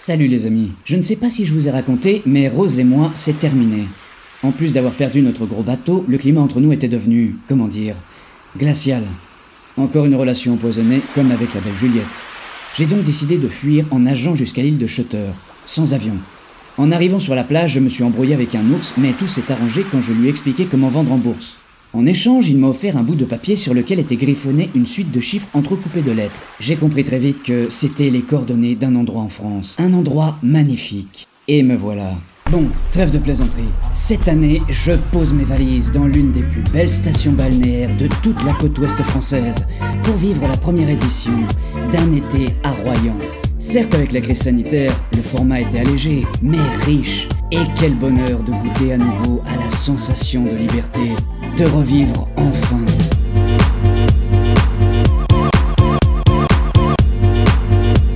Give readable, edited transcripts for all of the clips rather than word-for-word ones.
Salut les amis, je ne sais pas si je vous ai raconté, mais Rose et moi, c'est terminé. En plus d'avoir perdu notre gros bateau, le climat entre nous était devenu, comment dire, glacial. Encore une relation empoisonnée, comme avec la belle Juliette. J'ai donc décidé de fuir en nageant jusqu'à l'île de Shutter, sans avion. En arrivant sur la plage, je me suis embrouillé avec un ours, mais tout s'est arrangé quand je lui ai expliqué comment vendre en bourse. En échange, il m'a offert un bout de papier sur lequel était griffonné une suite de chiffres entrecoupés de lettres. J'ai compris très vite que c'était les coordonnées d'un endroit en France. Un endroit magnifique. Et me voilà. Bon, trêve de plaisanterie. Cette année, je pose mes valises dans l'une des plus belles stations balnéaires de toute la côte ouest française pour vivre la première édition d'un été à Royan. Certes, avec la crise sanitaire, le format était allégé, mais riche. Et quel bonheur de goûter à nouveau à la sensation de liberté, de revivre enfin.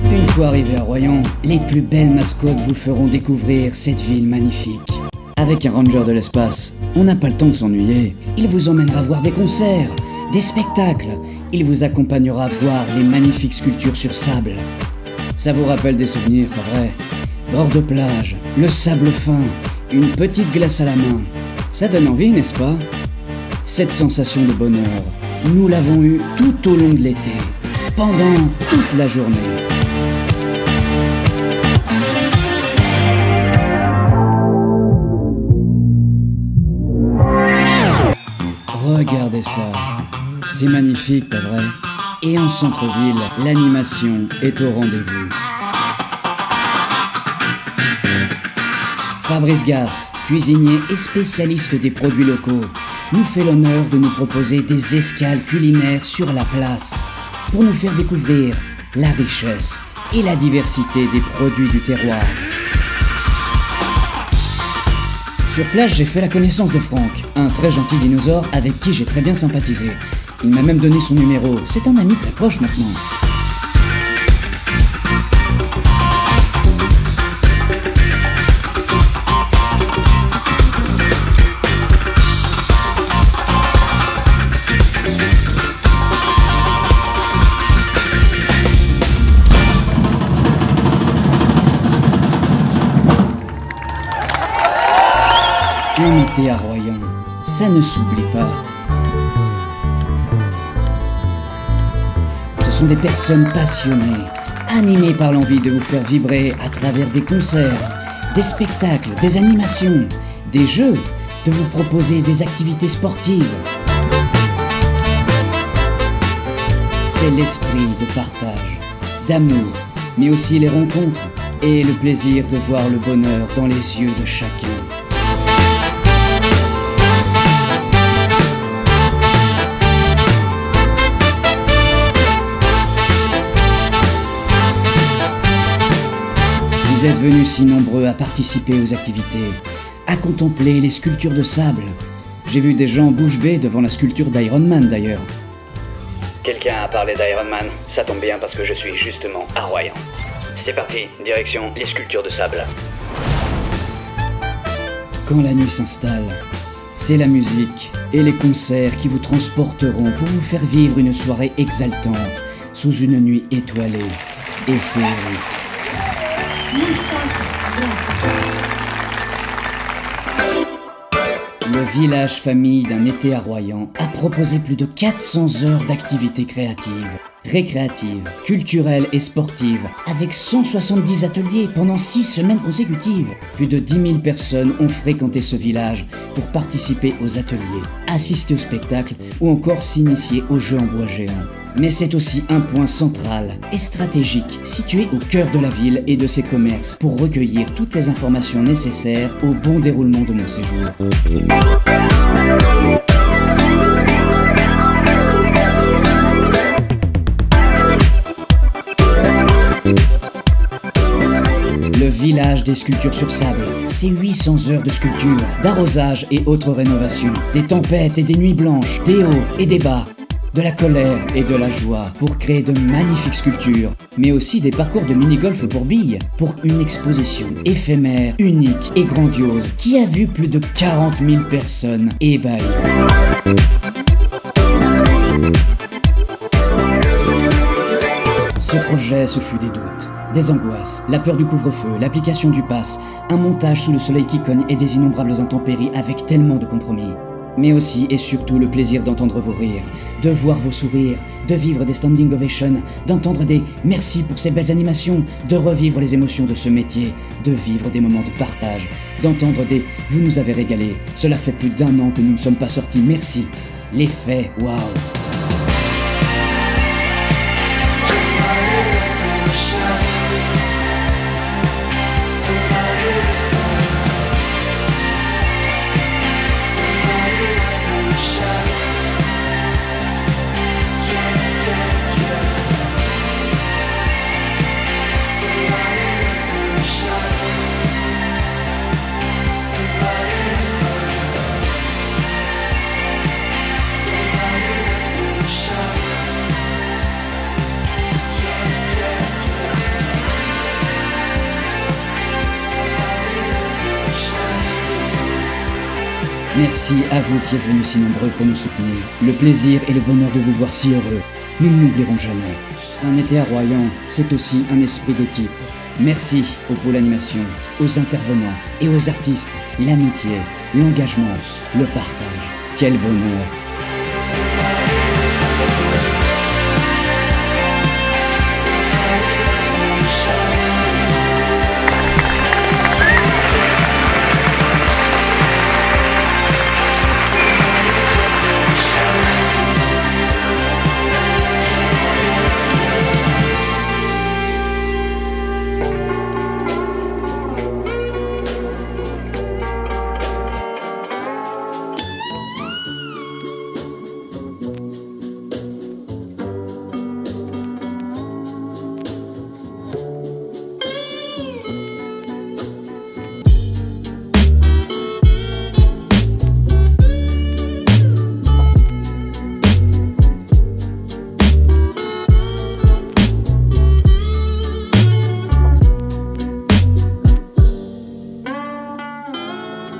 Une fois arrivé à Royan, les plus belles mascottes vous feront découvrir cette ville magnifique. Avec un ranger de l'espace, on n'a pas le temps de s'ennuyer. Il vous emmènera voir des concerts, des spectacles. Il vous accompagnera voir les magnifiques sculptures sur sable. Ça vous rappelle des souvenirs, pas vrai? Bord de plage, le sable fin, une petite glace à la main. Ça donne envie, n'est-ce pas? Cette sensation de bonheur, nous l'avons eue tout au long de l'été, pendant toute la journée. Regardez ça, c'est magnifique, pas vrai? Et en centre-ville, l'animation est au rendez-vous. Fabrice Gasse, cuisinier et spécialiste des produits locaux, nous fait l'honneur de nous proposer des escales culinaires sur la place pour nous faire découvrir la richesse et la diversité des produits du terroir. Sur place, j'ai fait la connaissance de Franck, un très gentil dinosaure avec qui j'ai très bien sympathisé. Il m'a même donné son numéro, c'est un ami très proche maintenant. Un été à Royan, ça ne s'oublie pas. Ce sont des personnes passionnées, animées par l'envie de vous faire vibrer à travers des concerts, des spectacles, des animations, des jeux, de vous proposer des activités sportives. C'est l'esprit de partage, d'amour, mais aussi les rencontres et le plaisir de voir le bonheur dans les yeux de chacun. Vous êtes venus si nombreux à participer aux activités, à contempler les sculptures de sable. J'ai vu des gens bouche bée devant la sculpture d'Iron Man d'ailleurs. Quelqu'un a parlé d'Iron Man, ça tombe bien parce que je suis justement à Royan. C'est parti, direction les sculptures de sable. Quand la nuit s'installe, c'est la musique et les concerts qui vous transporteront pour vous faire vivre une soirée exaltante sous une nuit étoilée et féerique. Le village famille d'un été à Royan a proposé plus de 400 heures d'activités créatives, récréatives, culturelles et sportives, avec 170 ateliers pendant 6 semaines consécutives. Plus de 10 000 personnes ont fréquenté ce village pour participer aux ateliers, assister aux spectacles ou encore s'initier aux jeux en bois géants. Mais c'est aussi un point central et stratégique situé au cœur de la ville et de ses commerces pour recueillir toutes les informations nécessaires au bon déroulement de mon séjour. Le village des sculptures sur sable, c'est 800 heures de sculpture, d'arrosage et autres rénovations, des tempêtes et des nuits blanches, des hauts et des bas, de la colère et de la joie pour créer de magnifiques sculptures, mais aussi des parcours de mini-golf pour billes, pour une exposition éphémère, unique et grandiose qui a vu plus de 40 000 personnes ébahies. Ce projet, ce fut des doutes, Des angoisses, la peur du couvre-feu, l'application du pass, un montage sous le soleil qui cogne et des innombrables intempéries avec tellement de compromis. Mais aussi et surtout le plaisir d'entendre vos rires, de voir vos sourires, de vivre des standing ovations, d'entendre des merci pour ces belles animations, de revivre les émotions de ce métier, de vivre des moments de partage, d'entendre des vous nous avez régalé, cela fait plus d'1 an que nous ne sommes pas sortis, merci. L'effet, waouh. Merci à vous qui êtes venus si nombreux pour nous soutenir. Le plaisir et le bonheur de vous voir si heureux, nous ne l'oublierons jamais. Un été à Royan, c'est aussi un esprit d'équipe. Merci au pôle animation, aux intervenants et aux artistes. L'amitié, l'engagement, le partage. Quel bonheur!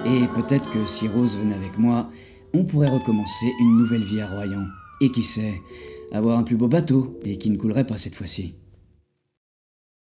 Et peut-être que si Rose venait avec moi, on pourrait recommencer une nouvelle vie à Royan. Et qui sait, avoir un plus beau bateau, et qui ne coulerait pas cette fois-ci.